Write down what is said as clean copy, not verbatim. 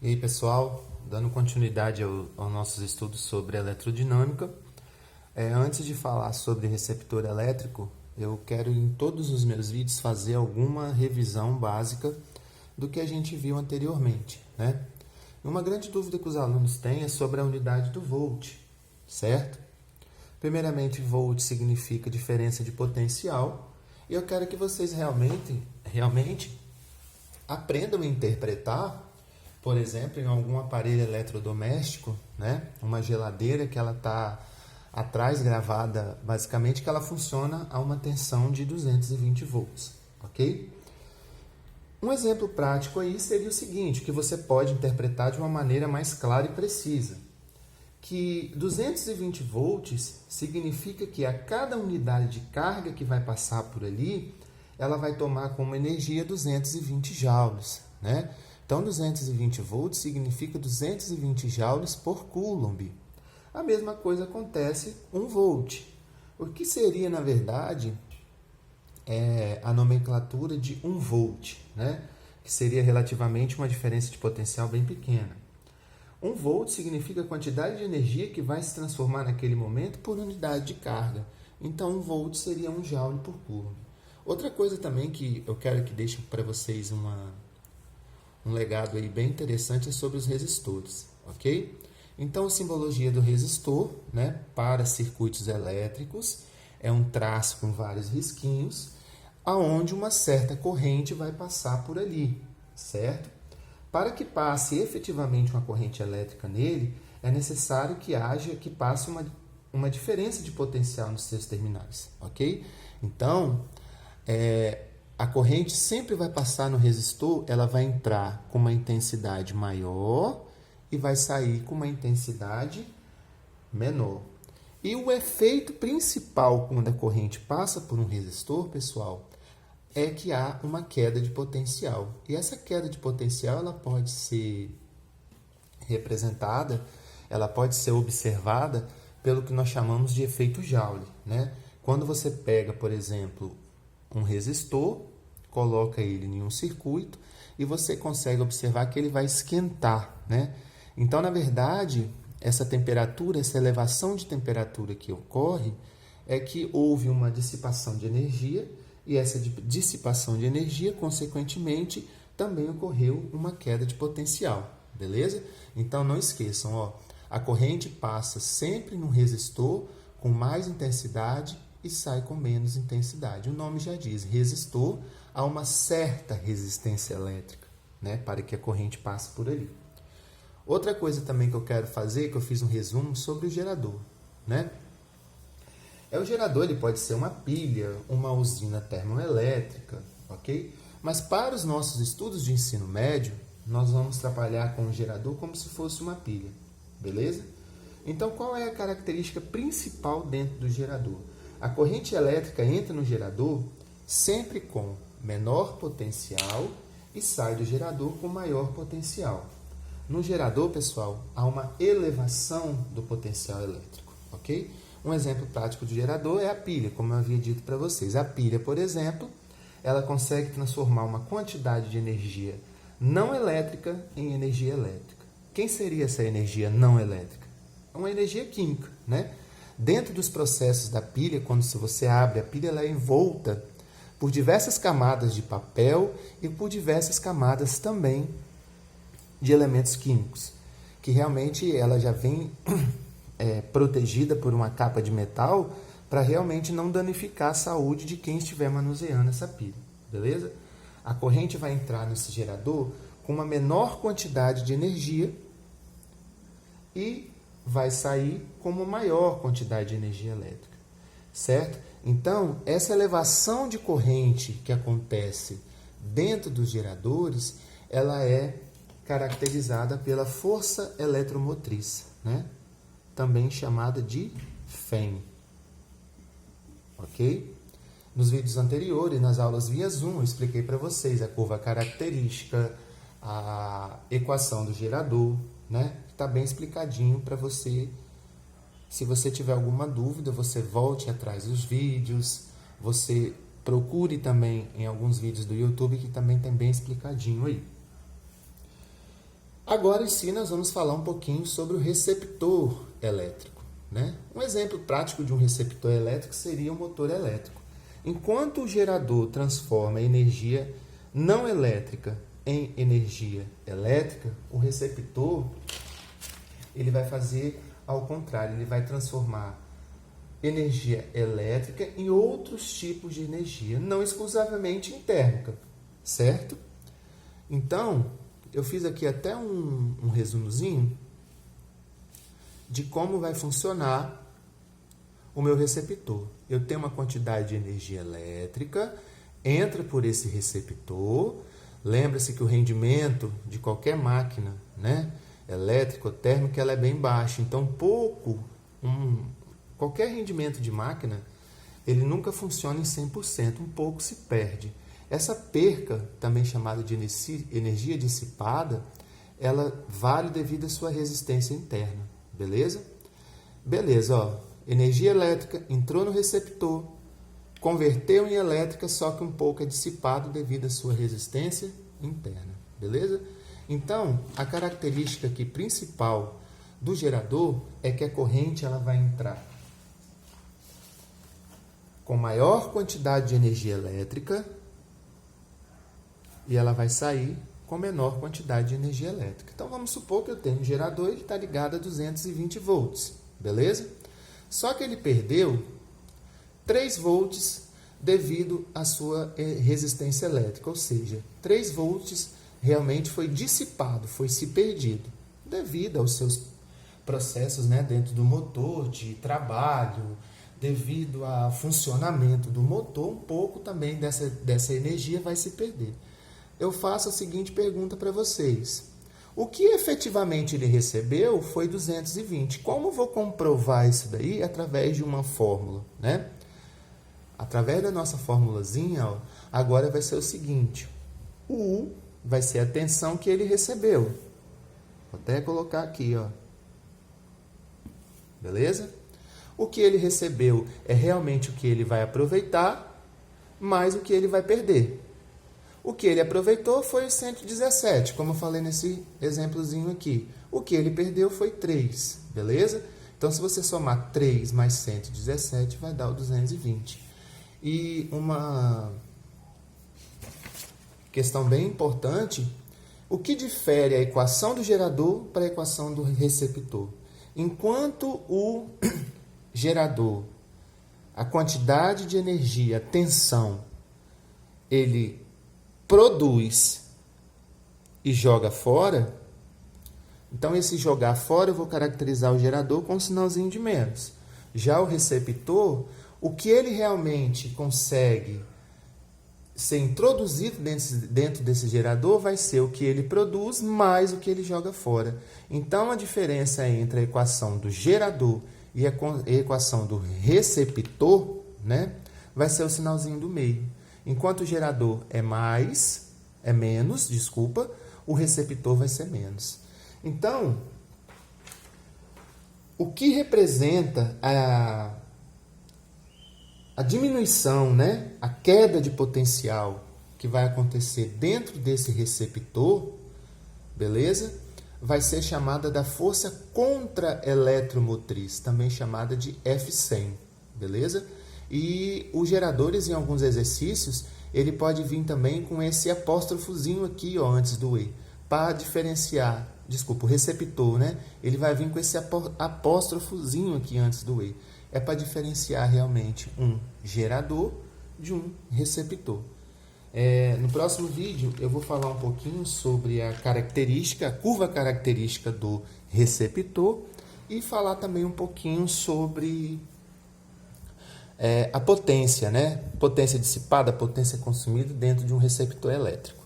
E aí, pessoal, dando continuidade aos nossos estudos sobre eletrodinâmica, antes de falar sobre receptor elétrico, eu quero em todos os meus vídeos fazer alguma revisão básica do que a gente viu anteriormente, né? Uma grande dúvida que os alunos têm é sobre a unidade do volt, certo? Primeiramente, volt significa diferença de potencial, e eu quero que vocês realmente aprendam a interpretar, por exemplo, em algum aparelho eletrodoméstico, né? Uma geladeira que ela está atrás gravada, basicamente que ela funciona a uma tensão de 220 volts, ok? Um exemplo prático aí seria o seguinte, que você pode interpretar de uma maneira mais clara e precisa, que 220 volts significa que a cada unidade de carga que vai passar por ali, ela vai tomar como energia 220 joules, né? Então, 220 volts significa 220 joules por coulomb. A mesma coisa acontece 1 volt. O que seria, na verdade, a nomenclatura de 1 volt, né? Que seria relativamente uma diferença de potencial bem pequena. 1 volt significa a quantidade de energia que vai se transformar naquele momento por unidade de carga. Então, 1 volt seria 1 joule por coulomb. Outra coisa também que eu quero que deixe para vocês um legado aí bem interessante é sobre os resistores, ok? Então, a simbologia do resistor, né, para circuitos elétricos é um traço com vários risquinhos, aonde uma certa corrente vai passar por ali, certo? Para que passe efetivamente uma corrente elétrica nele, é necessário que passe uma diferença de potencial nos seus terminais, ok? Então, a corrente sempre vai passar no resistor, ela vai entrar com uma intensidade maior e vai sair com uma intensidade menor. E o efeito principal quando a corrente passa por um resistor, pessoal, é que há uma queda de potencial. E essa queda de potencial ela pode ser representada, ela pode ser observada pelo que nós chamamos de efeito Joule, né? Quando você pega, por exemplo, um resistor, coloca ele em um circuito e você consegue observar que ele vai esquentar, né? Então, na verdade, essa temperatura, essa elevação de temperatura que ocorre é que houve uma dissipação de energia e essa dissipação de energia, consequentemente, também ocorreu uma queda de potencial, beleza? Então, não esqueçam, ó, a corrente passa sempre no resistor com mais intensidade e sai com menos intensidade. O nome já diz, resistor a uma certa resistência elétrica, né, para que a corrente passe por ali. Outra coisa também que eu quero fazer, que eu fiz um resumo sobre o gerador, né? O gerador ele pode ser uma pilha, uma usina termoelétrica, ok? Mas para os nossos estudos de ensino médio, nós vamos trabalhar com o gerador como se fosse uma pilha, beleza? Então, qual é a característica principal dentro do gerador? A corrente elétrica entra no gerador sempre com menor potencial e sai do gerador com maior potencial. No gerador, pessoal, há uma elevação do potencial elétrico, ok? Um exemplo prático de gerador é a pilha, como eu havia dito para vocês. A pilha, por exemplo, ela consegue transformar uma quantidade de energia não elétrica em energia elétrica. Quem seria essa energia não elétrica? É uma energia química, né? Dentro dos processos da pilha, quando você abre a pilha, ela é envolta por diversas camadas de papel e por diversas camadas também de elementos químicos, que realmente ela já vem protegida por uma capa de metal para realmente não danificar a saúde de quem estiver manuseando essa pilha, beleza? A corrente vai entrar nesse gerador com uma menor quantidade de energia e vai sair com uma maior quantidade de energia elétrica, certo? Então, essa elevação de corrente que acontece dentro dos geradores, ela é caracterizada pela força eletromotriz, né? Também chamada de Fem, ok? Nos vídeos anteriores, nas aulas via Zoom, eu expliquei para vocês a curva característica, a equação do gerador, né? Está bem explicadinho para você. Se você tiver alguma dúvida, você volte atrás dos vídeos, você procure também em alguns vídeos do YouTube que também tem bem explicadinho aí. Agora sim nós vamos falar um pouquinho sobre o receptor elétrico, né? Um exemplo prático de um receptor elétrico seria o motor elétrico. Enquanto o gerador transforma a energia não elétrica em energia elétrica, o receptor ele vai fazer ao contrário, ele vai transformar energia elétrica em outros tipos de energia, não exclusivamente em térmica, certo? Então, eu fiz aqui até um resumozinho de como vai funcionar o meu receptor. Eu tenho uma quantidade de energia elétrica, entra por esse receptor. Lembra-se que o rendimento de qualquer máquina, né, elétrica ou térmica, ela é bem baixa. Então, qualquer rendimento de máquina, ele nunca funciona em 100%, um pouco se perde. Essa perca, também chamada de energia dissipada, ela vale devido à sua resistência interna, beleza? Beleza, ó. Energia elétrica entrou no receptor, converteu em elétrica, só que um pouco é dissipado devido à sua resistência interna, beleza? Então, a característica aqui principal do gerador é que a corrente ela vai entrar com maior quantidade de energia elétrica e ela vai sair com menor quantidade de energia elétrica. Então, vamos supor que eu tenho um gerador e ele está ligado a 220 volts, beleza? Só que ele perdeu 3 volts devido à sua resistência elétrica, ou seja, 3 volts realmente foi dissipado, foi se perdido, devido aos seus processos, né, dentro do motor, de trabalho, devido ao funcionamento do motor, um pouco também dessa energia vai se perder. Eu faço a seguinte pergunta para vocês. O que efetivamente ele recebeu foi 220. Como vou comprovar isso daí? Através de uma fórmula, né? Através da nossa formulazinha, ó, agora vai ser o seguinte. O U vai ser a tensão que ele recebeu. Vou até colocar aqui, ó. Beleza? O que ele recebeu é realmente o que ele vai aproveitar, mais o que ele vai perder. O que ele aproveitou foi 117, como eu falei nesse exemplozinho aqui. O que ele perdeu foi 3, beleza? Então, se você somar 3 mais 117, vai dar o 220. E uma questão bem importante, o que difere a equação do gerador para a equação do receptor? Enquanto o gerador, a quantidade de energia, a tensão, ele produz e joga fora, então esse jogar fora eu vou caracterizar o gerador com um sinalzinho de menos. Já o receptor, o que ele realmente consegue ser introduzido dentro desse gerador vai ser o que ele produz mais o que ele joga fora. Então a diferença entre a equação do gerador e a equação do receptor, né, vai ser o sinalzinho do meio. Enquanto o gerador é menos, o receptor vai ser menos. Então, o que representa a diminuição, né, a queda de potencial que vai acontecer dentro desse receptor, beleza? Vai ser chamada da força contra-eletromotriz, também chamada de F100, beleza? E os geradores, em alguns exercícios, ele pode vir também com esse apóstrofozinho aqui, ó, antes do E, para diferenciar, o receptor, né? Ele vai vir com esse apóstrofozinho aqui antes do E. É para diferenciar realmente um gerador de um receptor. No próximo vídeo eu vou falar um pouquinho sobre a curva característica do receptor e falar também um pouquinho sobre a potência, né? Potência dissipada, potência consumida dentro de um receptor elétrico.